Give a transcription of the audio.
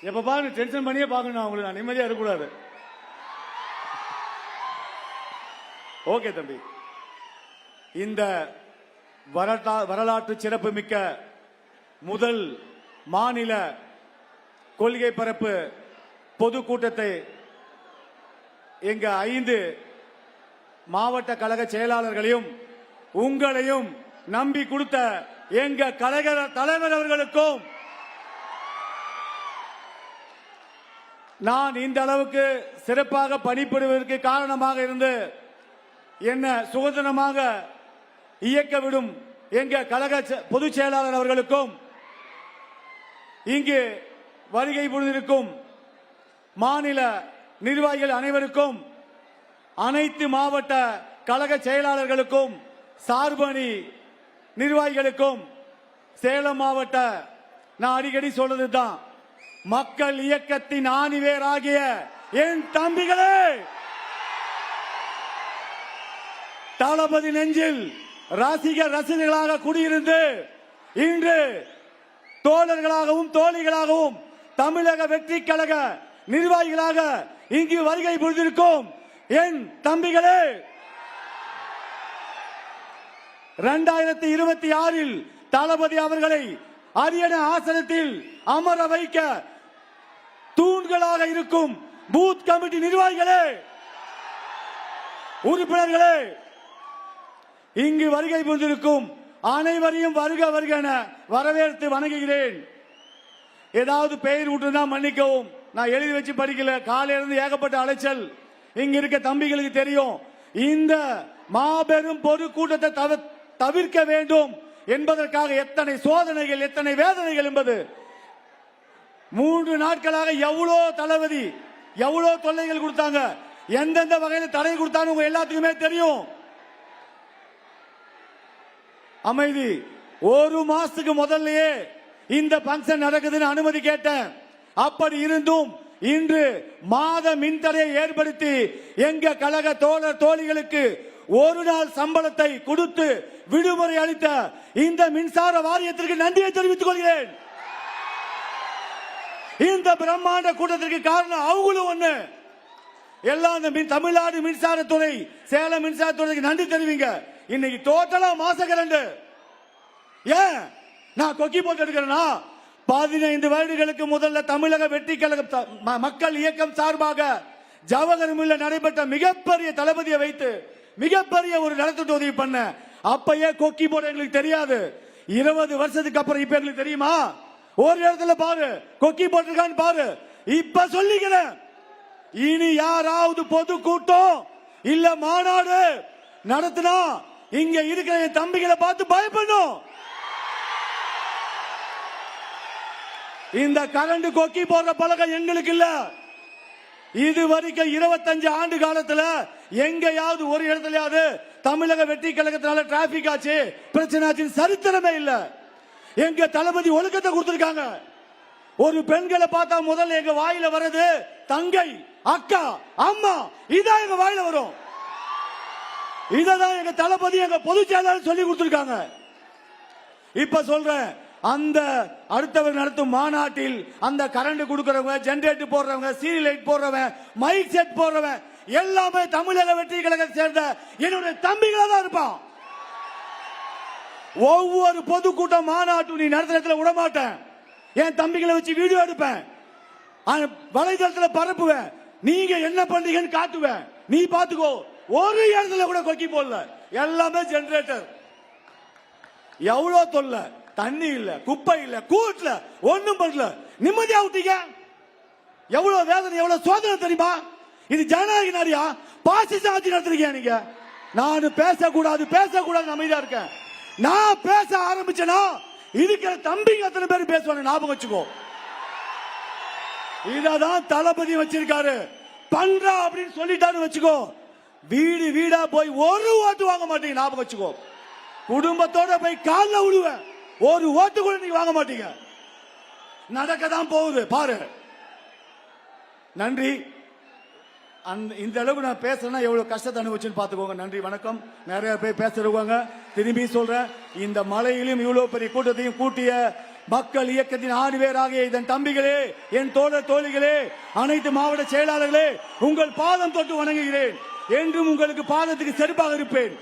எப்ப பாருங்க டென்ஷன் பண்ணியே பார்க்கணும், அவங்களுக்கு நான் நிம்மதியா இருக்கக்கூடாது. ஓகே தம்பி, இந்த வரலாற்று சிறப்புமிக்க முதல் மாநில கொள்கை பரப்பு பொதுக்கூட்டத்தை எங்க 5 மாவட்ட கழக செயலாளர்களையும் உங்களையும் நம்பி கொடுத்த எங்க கழக தலைவர் அவர்களுக்கும் நான் இந்த அளவுக்கு சிறப்பாக பணிபுரிவதற்கு காரணமாக இருந்து என்ன சுதந்திரமாக இயக்க விடும் எங்க கழக பொதுச் செயலாளர் அவர்களுக்கும் இங்கு வருகை புரிந்திருக்கும் மாநில நிர்வாகிகள் அனைவருக்கும், அனைத்து மாவட்ட கழக செயலாளர்களுக்கும், சார்பணி நிர்வாகிகளுக்கும், சேலம் மாவட்ட நான் அடிக்கடி சொல்றதுதான், மக்கள் இயக்கத்தின் ஆணிவேராகிய என் தம்பிகளே, தளபதி நெஞ்சில் ரசிகர்களாக குடியிருந்து இன்று தோழர்களாகவும் தோழிகளாகவும் தமிழக வெற்றி கழக நிர்வாகிகளாக இங்கு வருகை புரிந்திருக்கும் என் தம்பிகளே, 2026 தளபதி அவர்களை அரியணை ஆசனத்தில் அமர வைக்க தூண்களாக இருக்கும் பூத் கமிட்டி நிர்வாகிகளே, உறுப்பினர்களே, இங்கு வருகை புரிந்திருக்கும் அனைவரையும் வருக வருக என வரவேற்று வணங்குகிறேன். ஏதாவது பெயர் விட்டுனா மன்னிக்கவும், நான் எழுதி வச்சு படிக்கல, காலையில இருந்து ஏகப்பட்ட அலைச்சல். இங்க இருக்க தம்பிகளுக்கு தெரியும், இந்த மாபெரும் பொதுக்கூட்டத்தை தவிர்க்க வேண்டும் என்பதற்காக எத்தனை சோதனைகள், எத்தனை வேதனைகள் என்பது 3 நாட்களாக எவ்வளோ தளபதி எவ்வளோ தொல்லைகள் கொடுத்தாங்க, எந்தெந்த வகையில் தடை கொடுத்தாங்க உங்க எல்லாத்துக்குமே தெரியும். அமைதி. 1 மாசத்துக்கு முதல்லயே இந்த பங்கன் நடக்குதுன்னு அனுமதி கேட்டேன். அப்படி இருந்தும் இன்று மாத மின்தடையை ஏற்படுத்தி எங்க கழக தோழர் தோழிகளுக்கு 1 நாள் சம்பளத்தை கொடுத்து விடுமுறை அளித்த இந்த மின்சார வாரியத்திற்கு நன்றியை தெரிவித்துக் கொள்கிறேன். இந்த பிரம்மாண்ட கூட்டத்திற்கு காரணம் அவங்களும் ஒண்ணு. எல்லாம் தமிழ்நாடு மின்சாரத்துறை, சேலம் மின்சாரத்துறைக்கு நன்றி தெரிவிங்க. இன்னைக்கு டோட்டலா மாச கரண்ட். ஏன் நான் கொக்கி போட்டு எடுக்கிறேன்னா, 15 வருடங்களுக்கு முதல்ல தமிழக வெற்றி கழக மக்கள் இயக்கம் சார்பாக ஜவஹர் மில்ல நடைபெற்ற மிகப்பெரிய தளபதியை வைத்து மிகப்பெரிய ஒரு நலத்திட்ட உதவி பண்ண. அப்பயே கொக்கி போட எங்களுக்கு தெரியாது. 20 வருஷத்துக்கு அப்புறம் இப்ப எங்களுக்கு தெரியுமா? ஒரு இடத்துல பாரு கொக்கி போட்டிருக்கான்னு பாரு. இப்ப சொல்லிக்கிறேன், இனி யாராவது பொதுக்கூட்டம் இல்ல மாநாடு நடத்தினா இங்க இருக்கிற என் தம்பிகளை பார்த்து பயப்படணும். இந்த கரண்ட் கொக்கி போடுற பழக்கம் எங்களுக்கு இல்ல. இது வரைக்கும் 25 ஆண்டு காலத்துல எங்கயாவது ஒரு இடத்துலயாவது தமிழக வெற்றி கழகத்தினால டிராபிக் ஆச்சு, பிரச்சனை ஆச்சு சரித்திரமே இல்ல. எங்க தளபதி ஒழுக்கத்தை கொடுத்திருக்காங்க. ஒரு பெண்களை பார்த்தா முதல்ல எங்க வாயில வர்றது தங்கை, அக்கா, அம்மா, இதான் எங்க வாயில வரும். இததான் எங்க தளபதி எங்க பொதுச் செயலாளர் சொல்லி கொடுத்திருக்காங்க. இப்ப சொல்றேன், அந்த அடுத்தவர் நடத்தும் மாநாட்டில் அந்த கரண்ட் கொடுக்கிறவங்க, ஜெனரேட்டர் போடுறவங்க, சீரியல் லைட் போடுறவங்க, மைக் செட் போடுறவங்க எல்லாமே தமிழக வெற்றி கழகத்தை சேர்ந்த என்னுடைய தம்பிகளா தான் இருப்பான். ஒவ்வொரு பொதுக்கூட்டம் மாநாட்டு நீ நடத்துறதுல விடமாட்டேன். என் தம்பிகளை வச்சு வீடியோ எடுப்பேன், வலைதளத்தில் பரப்புவேன், நீங்க என்ன பண்றீங்கன்னு காட்டுவேன், நீ பாத்துக்கோ. ஒரு இடத்துல கூட கொக்கி போடல, எல்லாமே ஜெனரேட்டர். எவ்வளவு தொல்லை, தண்ணி இல்ல, குப்பை இல்ல, கூட்டல, ஒண்ணும் பண்ணல, நிம்மதியா விட்டீங்க. எவ்வளவு வேதனை, எவ்வளவு சோதனை தெரியுமா? இது ஜனநாயக நாடியா? பாசிச ஆட்சி நடத்துறீங்க நீங்க. நான் பேசக்கூடாது அமைதியா இருக்கேன். நான் பேச ஆரம்பிச்சேனா இருக்கிற தம்பிங்க அத்தனை பேர் பேசுவாங்க, ஞாபகம் வச்சுக்கோ. இததான் தளபதி வச்சிருக்காரு. பண்றா அப்படின்னு சொல்லிட்டாரு வச்சுக்கோ, வீடு வீடா போய் ஒரு ஓட்டு வாங்க மாட்டீங்க, ஞாபகம் வச்சுக்கோ. குடும்பத்தோட போய் காலில் விடுவேன், ஒரு ஓட்டு கூட நீங்க வாங்க மாட்டீங்க. நடக்கதான் போகுது பாரு. நன்றி. இந்த அளவுக்கு நான் பேசுறேன்னா எவ்வளவு கஷ்டத்தை அனுபவிச்சுன்னு பாத்துக்கோங்க. நன்றி, வணக்கம். நிறைய பேர் பேசுறவங்க திரும்பி சொல்றேன், இந்த மலையிலும் இவ்வளவு பெரிய கூட்டத்தையும் கூட்டிய மக்கள் இயக்கத்தின் 6 பேராகிய இதன் தம்பிகளே, என் தோழர் தோழிகளே, அனைத்து மாவட்ட செயலாளர்களே, உங்கள் பாதம் தொட்டு வணங்குகிறேன். என்றும் உங்களுக்கு பாதத்துக்கு செருப்பாக இருப்பேன்.